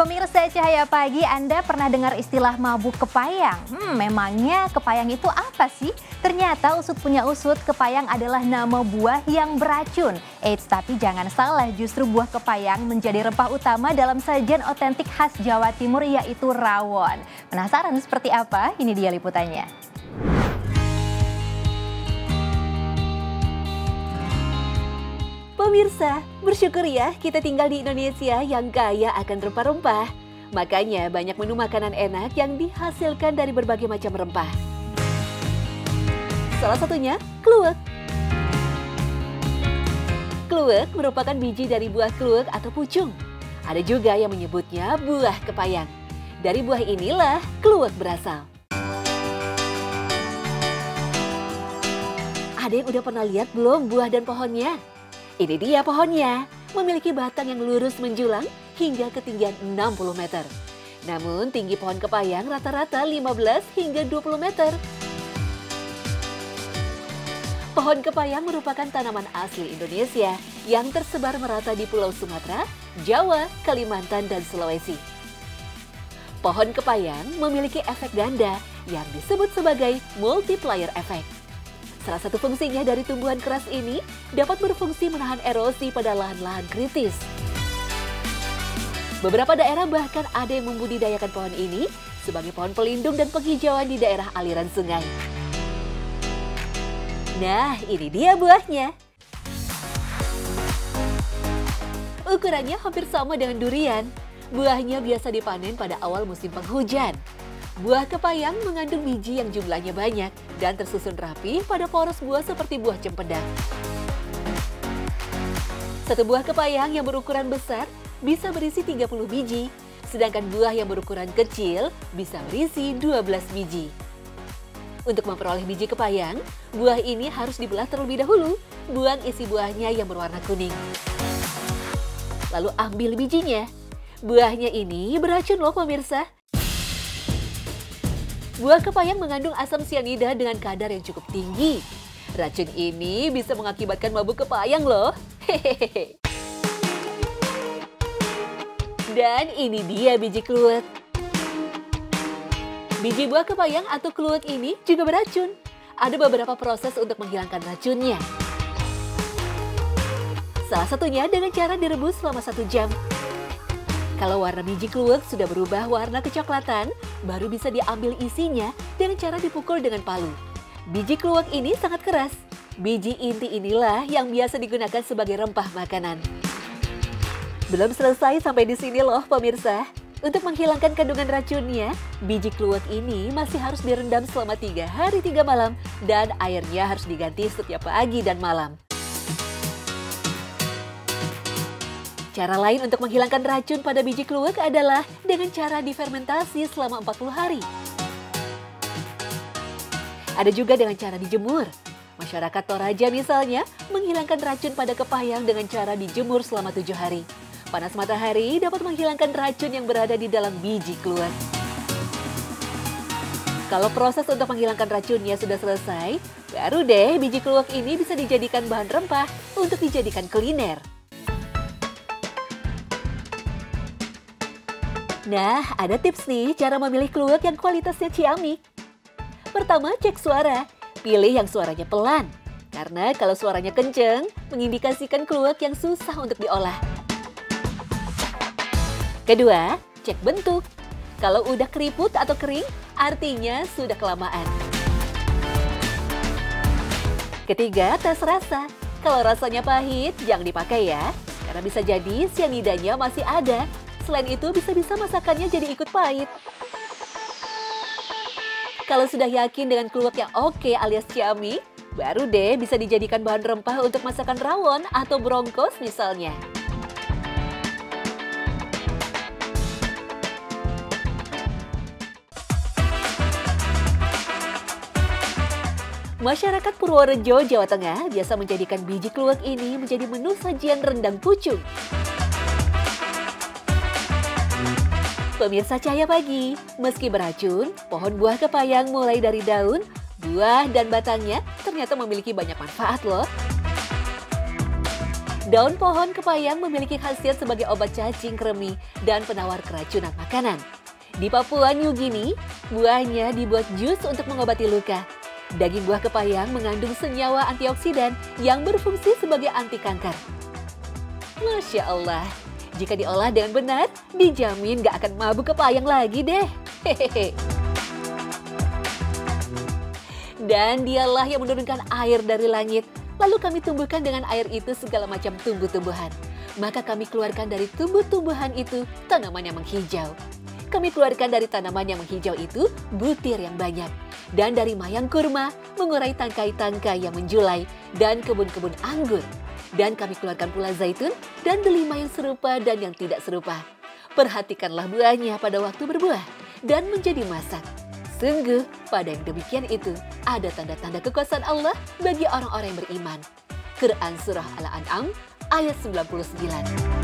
Pemirsa Cahaya Pagi, Anda pernah dengar istilah mabuk kepayang? Memangnya kepayang itu apa sih? Ternyata usut punya usut, kepayang adalah nama buah yang beracun. Eits, tapi jangan salah, justru buah kepayang menjadi rempah utama dalam sajian otentik khas Jawa Timur, yaitu rawon. Penasaran seperti apa? Ini dia liputannya. Pemirsa, bersyukur ya kita tinggal di Indonesia yang kaya akan rempah-rempah. Makanya banyak menu makanan enak yang dihasilkan dari berbagai macam rempah. Salah satunya kluwek. Kluwek merupakan biji dari buah kluwek atau pucung. Ada juga yang menyebutnya buah kepayang. Dari buah inilah kluwek berasal. Ada yang udah pernah lihat belum buah dan pohonnya? Ini dia pohonnya, memiliki batang yang lurus menjulang hingga ketinggian 60 meter. Namun tinggi pohon kepayang rata-rata 15 hingga 20 meter. Pohon kepayang merupakan tanaman asli Indonesia yang tersebar merata di Pulau Sumatera, Jawa, Kalimantan, dan Sulawesi. Pohon kepayang memiliki efek ganda yang disebut sebagai multiplier effect. Salah satu fungsinya dari tumbuhan keras ini dapat berfungsi menahan erosi pada lahan-lahan kritis. Beberapa daerah bahkan ada yang membudidayakan pohon ini sebagai pohon pelindung dan penghijauan di daerah aliran sungai. Nah, ini dia buahnya. Ukurannya hampir sama dengan durian. Buahnya biasa dipanen pada awal musim penghujan. Buah kepayang mengandung biji yang jumlahnya banyak dan tersusun rapi pada poros buah seperti buah cempedak. Satu buah kepayang yang berukuran besar bisa berisi 30 biji, sedangkan buah yang berukuran kecil bisa berisi 12 biji. Untuk memperoleh biji kepayang, buah ini harus dibelah terlebih dahulu, buang isi buahnya yang berwarna kuning. Lalu ambil bijinya. Buahnya ini beracun loh pemirsa. Buah kepayang mengandung asam sianida dengan kadar yang cukup tinggi. Racun ini bisa mengakibatkan mabuk kepayang loh. Hehehe. Dan ini dia biji kluwek. Biji buah kepayang atau kluwek ini juga beracun. Ada beberapa proses untuk menghilangkan racunnya. Salah satunya dengan cara direbus selama 1 jam. Kalau warna biji kluwek sudah berubah warna kecoklatan, baru bisa diambil isinya dengan cara dipukul dengan palu. Biji kluwek ini sangat keras. Biji inti inilah yang biasa digunakan sebagai rempah makanan. Belum selesai sampai di sini loh pemirsa. Untuk menghilangkan kandungan racunnya, biji kluwek ini masih harus direndam selama 3 hari 3 malam dan airnya harus diganti setiap pagi dan malam. Cara lain untuk menghilangkan racun pada biji kluwek adalah dengan cara difermentasi selama 40 hari. Ada juga dengan cara dijemur. Masyarakat Toraja misalnya menghilangkan racun pada kepayang dengan cara dijemur selama 7 hari. Panas matahari dapat menghilangkan racun yang berada di dalam biji kluwek. Kalau proses untuk menghilangkan racunnya sudah selesai, baru deh biji kluwek ini bisa dijadikan bahan rempah untuk dijadikan kuliner. Nah, ada tips nih cara memilih kluwek yang kualitasnya ciamik. Pertama, cek suara. Pilih yang suaranya pelan. Karena kalau suaranya kenceng, mengindikasikan kluwek yang susah untuk diolah. Kedua, cek bentuk. Kalau udah keriput atau kering, artinya sudah kelamaan. Ketiga, tes rasa. Kalau rasanya pahit, jangan dipakai ya. Karena bisa jadi sianidanya masih ada. Selain itu, bisa-bisa masakannya jadi ikut pahit. Kalau sudah yakin dengan kluwek yang oke alias ciamik, baru deh bisa dijadikan bahan rempah untuk masakan rawon atau brongkos misalnya. Masyarakat Purworejo, Jawa Tengah biasa menjadikan biji kluwek ini menjadi menu sajian rendang pucung. Pemirsa Cahaya Pagi, meski beracun, pohon buah kepayang mulai dari daun, buah, dan batangnya ternyata memiliki banyak manfaat loh. Daun pohon kepayang memiliki khasiat sebagai obat cacing kremi dan penawar keracunan makanan. Di Papua New Guinea, buahnya dibuat jus untuk mengobati luka. Daging buah kepayang mengandung senyawa antioksidan yang berfungsi sebagai anti kanker. Masya Allah, jika diolah dengan benar, dijamin gak akan mabuk kepayang lagi deh. Hehehe. Dan dialah yang menurunkan air dari langit. Lalu kami tumbuhkan dengan air itu segala macam tumbuh-tumbuhan. Maka kami keluarkan dari tumbuh-tumbuhan itu tanaman yang menghijau. Kami keluarkan dari tanaman yang menghijau itu butir yang banyak. Dan dari mayang kurma mengurai tangkai-tangkai yang menjulai dan kebun-kebun anggur. Dan kami keluarkan pula zaitun dan delima yang serupa dan yang tidak serupa. Perhatikanlah buahnya pada waktu berbuah dan menjadi masak. Sungguh, pada yang demikian itu, ada tanda-tanda kekuasaan Allah bagi orang-orang yang beriman. Quran Surah Al-An'am ayat 99.